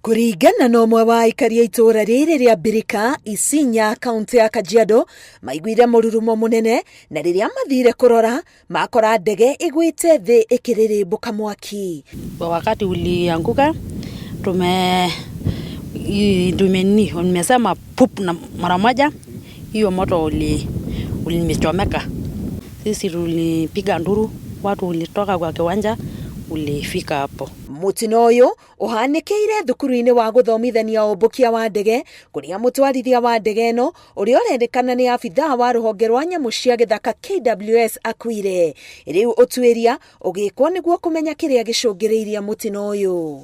Kũringana na ũmwe wa aikari a itũũra rĩrĩ rĩa Birika, Isinya, kaunti ya Kajiado, maiguire mũrurumo mũnene na rĩrĩa mathire kũrora makora ndege ĩgwĩte thĩ ĩkĩrĩrĩmbũka mwaki. Wakati ulianguka tumesema pup na mara moja, hiyo moto ulimechomeka. Sisi tulipiga nduru, watu ulitoka kwa kiwanja ulifika hapo. Mutino ũyũ ũhanĩkĩire thukuru-inĩ wa gũthomithania ũmbũkia wa ndege, kũrĩa mũtwarithia wa ndege ĩno ũrĩa ũrendekana nĩ abithaa wa rũhonge rwa nyamũ cia gĩthaka KWS akuire. Rĩu ũtuĩria ũgĩkwo nĩguo kũmenya kĩrĩa gĩcũngĩrĩirie mũtino ũyũ.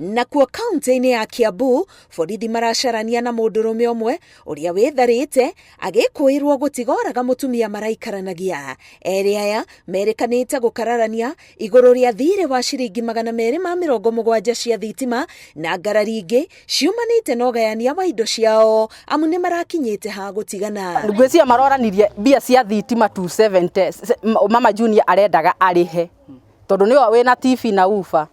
Nakuo kaunti-inĩ ya Kiambu, borithi maracarania na mũndũrũme ũmwe ũrĩa wĩtharĩte agĩkũĩrwo gũtigoraga mũtumia maraikaranagia. Erĩ aya merĩkanĩte gũkararania igũrũ rĩa thirĩ wa ciringi 270 cia thitima na ngarari ingĩ ciumanĩte na ũgayania wa indo ciao, amu nĩ marakinyĩte ha gũtigana. Ngwĩciria maroranirie mbia cia thitima 270 mama Junior arendaga arĩhe tondũ nĩwe wĩna TV na ufa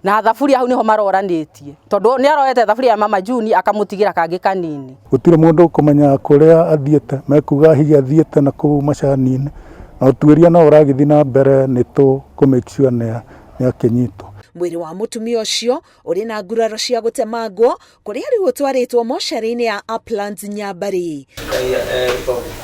na thaburia hau niho maroranĩtie tondu ni aroete thaburia ya mama Junior akamutigira kangĩ kanini. Gutire mundu kumenya kuria athiete mekuga higa athiete na kuu macani-inĩ na utuĩria no ũragĩthi na mbere nĩ tu ku make sure nĩ akinyitwo. Mwĩrĩ wa mũtumia ũcio ũrĩ na nguraro cia gũtemangwo kũrĩa rĩu ũtwarĩtwo mocarĩ-inĩ ya Uplands Nyambari.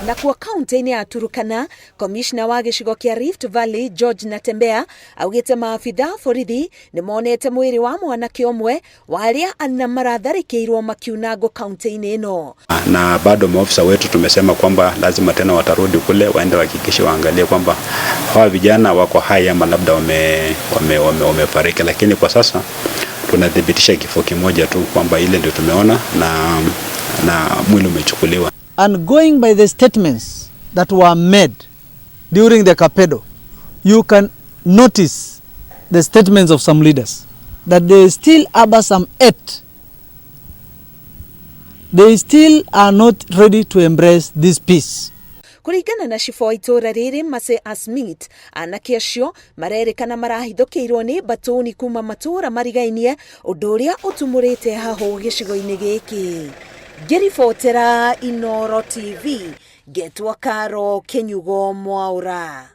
Nakuo kaunti-inĩ ya Turukana, komishna wa gĩcigo kĩa Rift Valley George Natembea augĩte maabithaa borithi nĩ monete mwĩrĩ wa mwanake ũmwe wa arĩa ana maratharĩkĩirwo makiunango kaunti-inĩ ĩno. Na bado maofisa wetu tumesema kwamba lazima tena watarudi kule waende wahakikishe waangalie kwamba hawa vijana wako hai ama labda wamefariki, lakini kwa sasa tunadhibitisha kifo kimoja tu kwamba ile ndio tumeona na mwili umechukuliwa. And going by the statements that were made during the Capedo, you can notice the statements of some leaders that they still harbor some hate. They still are not ready to embrace this peace. Kũringana na cibũ wa itũũra rĩrĩ Mase Asmit, anake acio marerĩkana marahithũkĩirwo nĩ batũni kuma matũũra marigainie, ũndũ ũrĩa ũtumũrĩte hahũ gĩcigo-inĩ gĩkĩ. Ngĩribotera Inooro TV, Getwa Karo Kenyugo Mwaũra.